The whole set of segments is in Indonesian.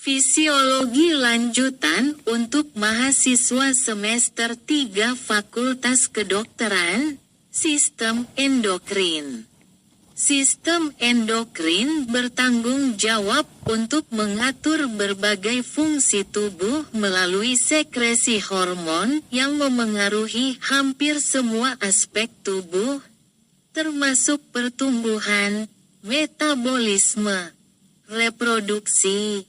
Fisiologi lanjutan untuk mahasiswa semester 3 Fakultas Kedokteran, Sistem Endokrin. Sistem endokrin bertanggung jawab untuk mengatur berbagai fungsi tubuh melalui sekresi hormon yang memengaruhi hampir semua aspek tubuh, termasuk pertumbuhan, metabolisme, reproduksi,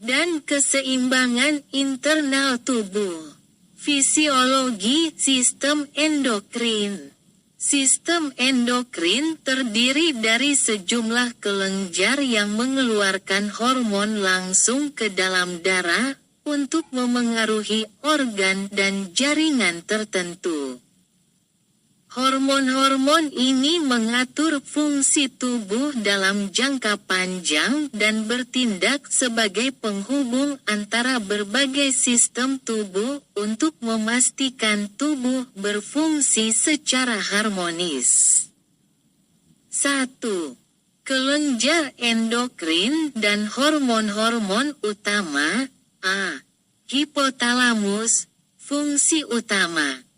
dan keseimbangan internal tubuh. Fisiologi sistem endokrin. Sistem endokrin terdiri dari sejumlah kelenjar yang mengeluarkan hormon langsung ke dalam darah untuk memengaruhi organ dan jaringan tertentu. Hormon-hormon ini mengatur fungsi tubuh dalam jangka panjang dan bertindak sebagai penghubung antara berbagai sistem tubuh untuk memastikan tubuh berfungsi secara harmonis. 1. Kelenjar endokrin dan hormon-hormon utama. A. Hipotalamus, fungsi utama.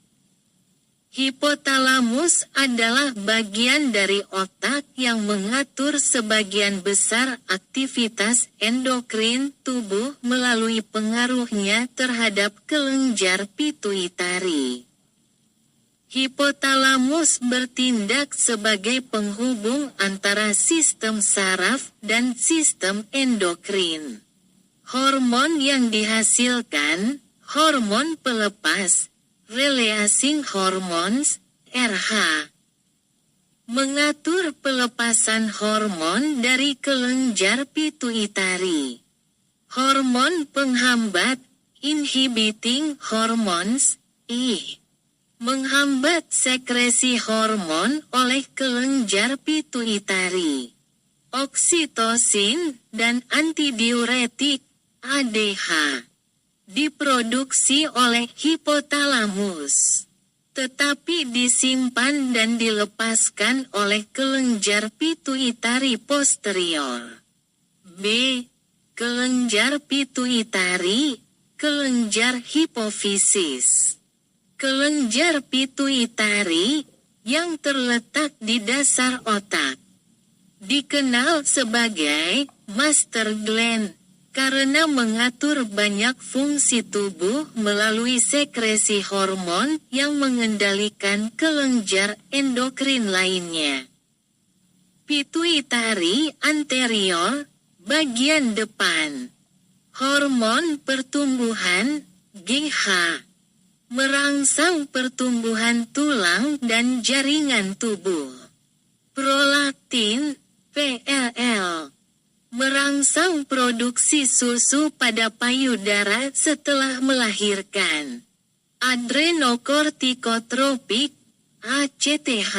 Hipotalamus adalah bagian dari otak yang mengatur sebagian besar aktivitas endokrin tubuh melalui pengaruhnya terhadap kelenjar pituitari. Hipotalamus bertindak sebagai penghubung antara sistem saraf dan sistem endokrin. Hormon yang dihasilkan, hormon pelepas, releasing hormones, RH, mengatur pelepasan hormon dari kelenjar pituitari. Hormon penghambat, inhibiting hormones, I, menghambat sekresi hormon oleh kelenjar pituitari. Oksitosin dan antidiuretik, ADH, diproduksi oleh hipotalamus, tetapi disimpan dan dilepaskan oleh kelenjar pituitari posterior. B. Kelenjar pituitari, kelenjar hipofisis. Kelenjar pituitari, yang terletak di dasar otak, dikenal sebagai master gland, karena mengatur banyak fungsi tubuh melalui sekresi hormon yang mengendalikan kelenjar endokrin lainnya. Pituitari anterior, bagian depan. Hormon pertumbuhan, GH, merangsang pertumbuhan tulang dan jaringan tubuh. Prolaktin, PLL, merangsang produksi susu pada payudara setelah melahirkan. Adrenokortikotropik, ACTH,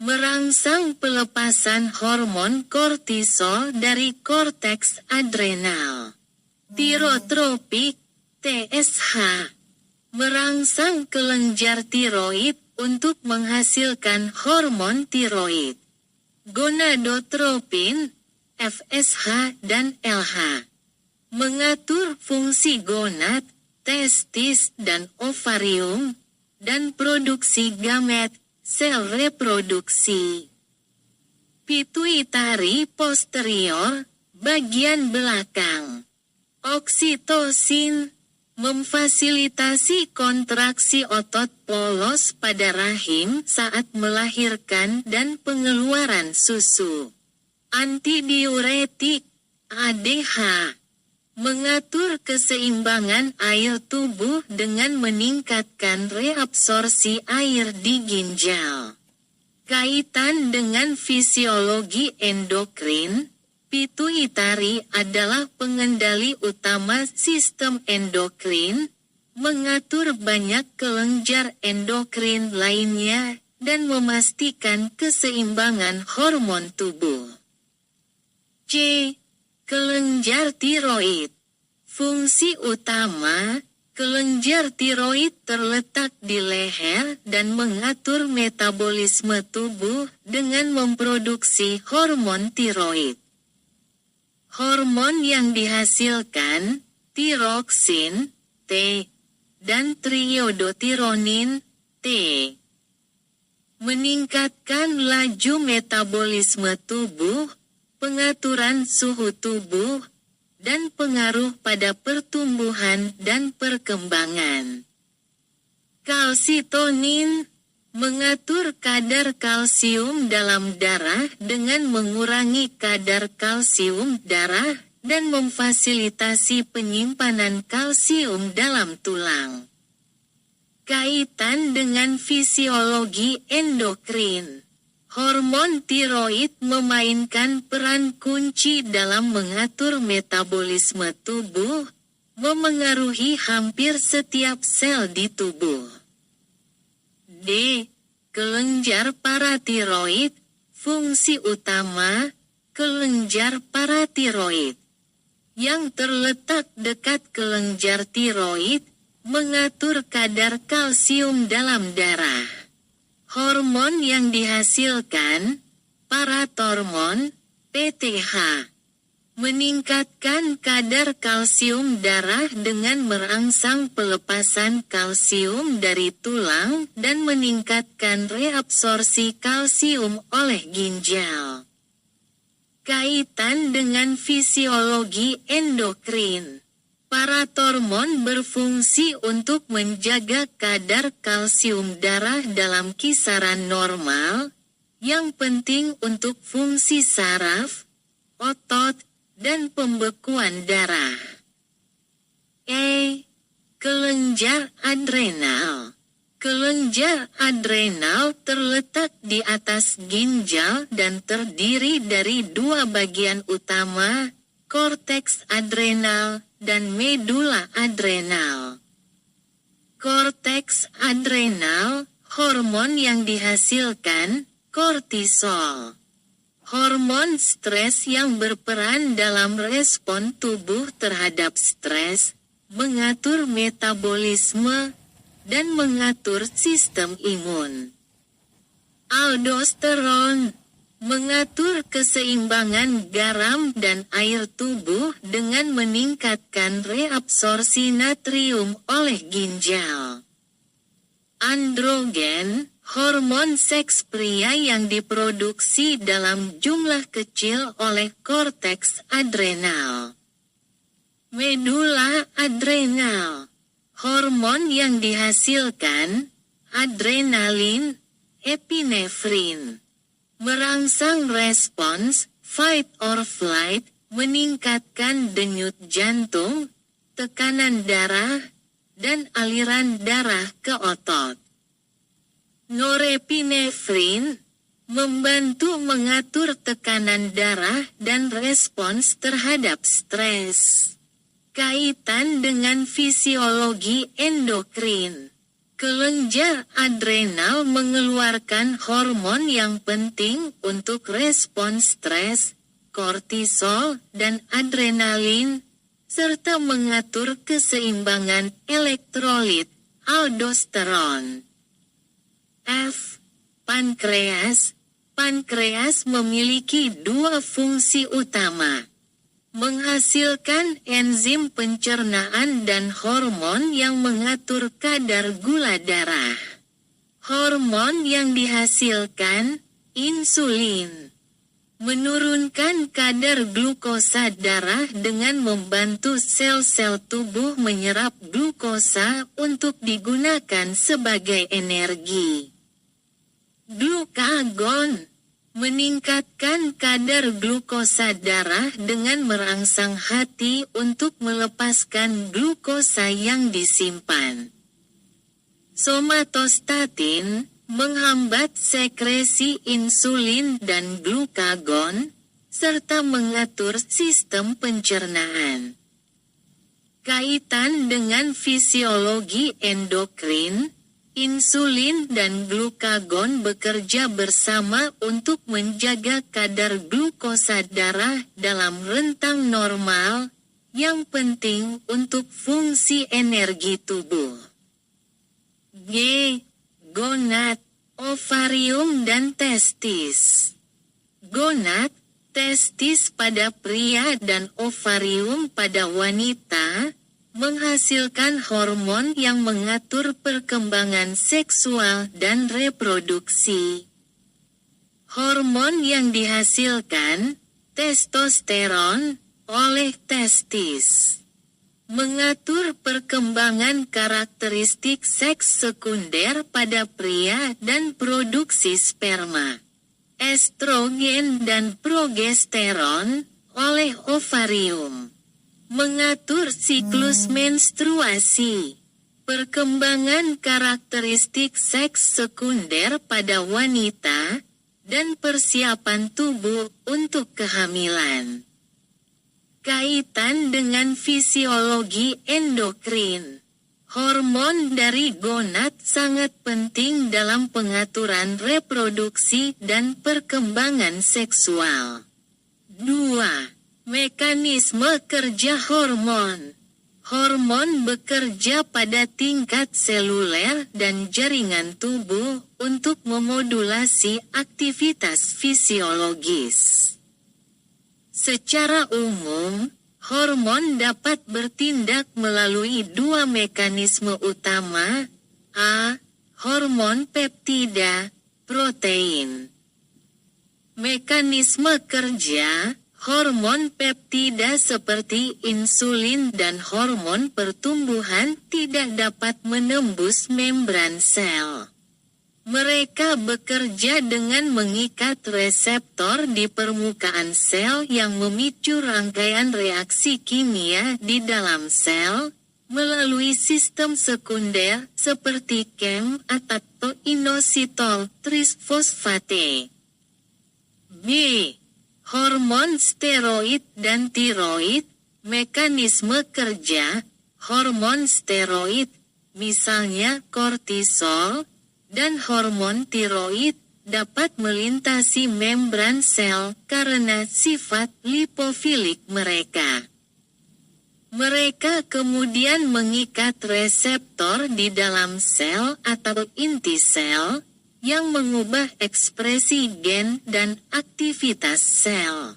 merangsang pelepasan hormon kortisol dari korteks adrenal. Tirotropik, TSH, merangsang kelenjar tiroid untuk menghasilkan hormon tiroid. Gonadotropin, FSH dan LH, mengatur fungsi gonad, testis dan ovarium, dan produksi gamet, sel reproduksi. Pituitari posterior, bagian belakang. Oksitosin, memfasilitasi kontraksi otot polos pada rahim saat melahirkan dan pengeluaran susu. Antidiuretik, ADH, mengatur keseimbangan air tubuh dengan meningkatkan reabsorpsi air di ginjal. Kaitan dengan fisiologi endokrin, pituitari adalah pengendali utama sistem endokrin, mengatur banyak kelenjar endokrin lainnya, dan memastikan keseimbangan hormon tubuh. C. Kelenjar tiroid. Fungsi utama, kelenjar tiroid terletak di leher dan mengatur metabolisme tubuh dengan memproduksi hormon tiroid. Hormon yang dihasilkan, tiroksin, T, dan triodotironin, T. Meningkatkan laju metabolisme tubuh, pengaturan suhu tubuh, dan pengaruh pada pertumbuhan dan perkembangan. Kalsitonin mengatur kadar kalsium dalam darah dengan mengurangi kadar kalsium darah dan memfasilitasi penyimpanan kalsium dalam tulang. Kaitan dengan fisiologi endokrin. Hormon tiroid memainkan peran kunci dalam mengatur metabolisme tubuh, memengaruhi hampir setiap sel di tubuh. D. Kelenjar paratiroid. Fungsi utama, kelenjar paratiroid yang terletak dekat kelenjar tiroid, mengatur kadar kalsium dalam darah. Hormon yang dihasilkan, paratormon, PTH, meningkatkan kadar kalsium darah dengan merangsang pelepasan kalsium dari tulang dan meningkatkan reabsorpsi kalsium oleh ginjal. Kaitan dengan fisiologi endokrin. Paratormon berfungsi untuk menjaga kadar kalsium darah dalam kisaran normal, yang penting untuk fungsi saraf, otot, dan pembekuan darah. E. Kelenjar adrenal. Kelenjar adrenal terletak di atas ginjal dan terdiri dari dua bagian utama, korteks adrenal dan medula adrenal. Korteks adrenal, hormon yang dihasilkan, kortisol. Hormon stres yang berperan dalam respon tubuh terhadap stres, mengatur metabolisme, dan mengatur sistem imun. Aldosteron mengatur keseimbangan garam dan air tubuh dengan meningkatkan reabsorpsi natrium oleh ginjal. Androgen, hormon seks pria yang diproduksi dalam jumlah kecil oleh korteks adrenal. Medula adrenal, hormon yang dihasilkan, adrenalin, epinefrin, merangsang respons, fight or flight, meningkatkan denyut jantung, tekanan darah, dan aliran darah ke otot. Norepinefrin membantu mengatur tekanan darah dan respons terhadap stres. Kaitan dengan fisiologi endokrin. Kelenjar adrenal mengeluarkan hormon yang penting untuk respons stres, kortisol dan adrenalin, serta mengatur keseimbangan elektrolit, aldosteron. F. Pankreas. Pankreas memiliki dua fungsi utama. Menghasilkan enzim pencernaan dan hormon yang mengatur kadar gula darah. Hormon yang dihasilkan, insulin, menurunkan kadar glukosa darah dengan membantu sel-sel tubuh menyerap glukosa untuk digunakan sebagai energi. Glukagon meningkatkan kadar glukosa darah dengan merangsang hati untuk melepaskan glukosa yang disimpan. Somatostatin menghambat sekresi insulin dan glukagon, serta mengatur sistem pencernaan. Kaitan dengan fisiologi endokrin. Insulin dan glukagon bekerja bersama untuk menjaga kadar glukosa darah dalam rentang normal, yang penting untuk fungsi energi tubuh. G. Gonad, ovarium dan testis. Gonad, Testis pada pria dan ovarium pada wanita menghasilkan hormon yang mengatur perkembangan seksual dan reproduksi. Hormon yang dihasilkan, testosteron, oleh testis, mengatur perkembangan karakteristik seks sekunder pada pria dan produksi sperma, estrogen dan progesteron, oleh ovarium, mengatur siklus menstruasi, perkembangan karakteristik seks sekunder pada wanita, dan persiapan tubuh untuk kehamilan. Kaitan dengan fisiologi endokrin. Hormon dari gonad sangat penting dalam pengaturan reproduksi dan perkembangan seksual. 2. Mekanisme kerja hormon. Hormon bekerja pada tingkat seluler dan jaringan tubuh untuk memodulasi aktivitas fisiologis. Secara umum, hormon dapat bertindak melalui dua mekanisme utama, a. Hormon peptida, protein. Mekanisme kerja, hormon peptida seperti insulin dan hormon pertumbuhan tidak dapat menembus membran sel. Mereka bekerja dengan mengikat reseptor di permukaan sel yang memicu rangkaian reaksi kimia di dalam sel, melalui sistem sekunder seperti KEM atau inositol trisfosfate. B. Hormon steroid dan tiroid. Mekanisme kerja, hormon steroid, misalnya kortisol, dan hormon tiroid, dapat melintasi membran sel karena sifat lipofilik mereka. Mereka kemudian mengikat reseptor di dalam sel atau inti sel, yang mengubah ekspresi gen dan aktivitas sel.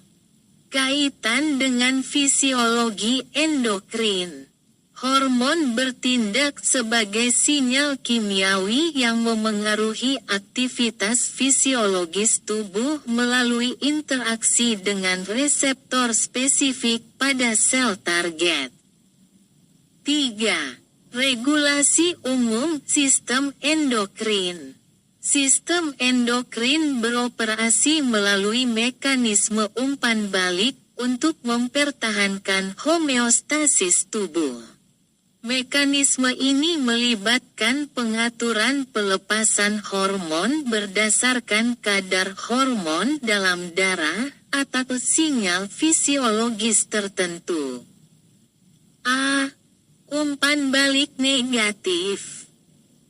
Kaitan dengan fisiologi endokrin. Hormon bertindak sebagai sinyal kimiawi yang memengaruhi aktivitas fisiologis tubuh melalui interaksi dengan reseptor spesifik pada sel target. 3. Regulasi umum sistem endokrin. Sistem endokrin beroperasi melalui mekanisme umpan balik untuk mempertahankan homeostasis tubuh. Mekanisme ini melibatkan pengaturan pelepasan hormon berdasarkan kadar hormon dalam darah atau sinyal fisiologis tertentu. A. Umpan balik negatif.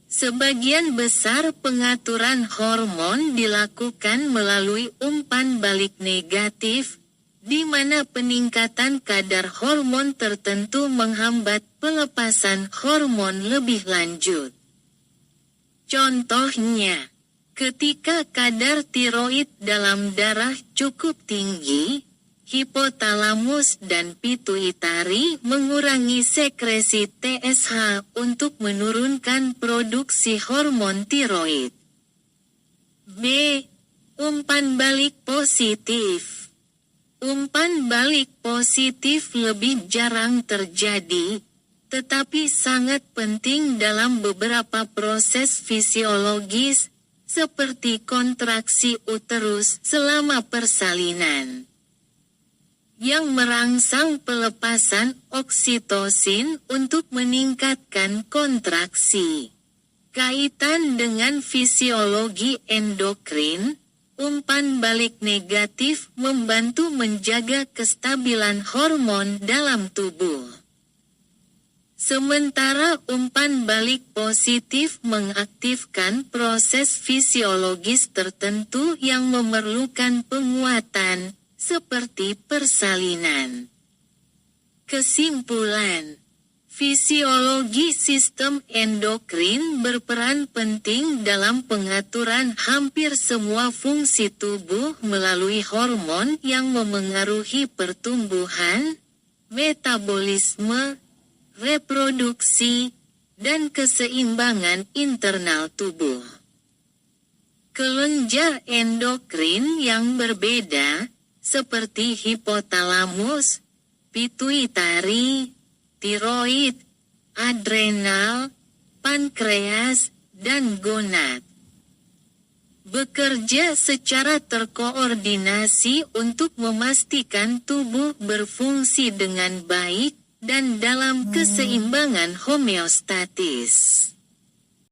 Sebagian besar pengaturan hormon dilakukan melalui umpan balik negatif, di mana peningkatan kadar hormon tertentu menghambat pelepasan hormon lebih lanjut. Contohnya, ketika kadar tiroid dalam darah cukup tinggi, hipotalamus dan pituitari mengurangi sekresi TSH untuk menurunkan produksi hormon tiroid. B. Umpan balik positif. Umpan balik positif lebih jarang terjadi, tetapi sangat penting dalam beberapa proses fisiologis, seperti kontraksi uterus selama persalinan, yang merangsang pelepasan oksitosin untuk meningkatkan kontraksi. Kaitan dengan fisiologi endokrin, umpan balik negatif membantu menjaga kestabilan hormon dalam tubuh. Sementara umpan balik positif mengaktifkan proses fisiologis tertentu yang memerlukan penguatan, seperti persalinan. Kesimpulan, Fisiologi sistem endokrin berperan penting dalam pengaturan hampir semua fungsi tubuh melalui hormon yang memengaruhi pertumbuhan, metabolisme, reproduksi, dan keseimbangan internal tubuh. Kelenjar endokrin yang berbeda, seperti hipotalamus, pituitari, tiroid, adrenal, pankreas, dan gonad, bekerja secara terkoordinasi untuk memastikan tubuh berfungsi dengan baik dan dalam keseimbangan homeostatis.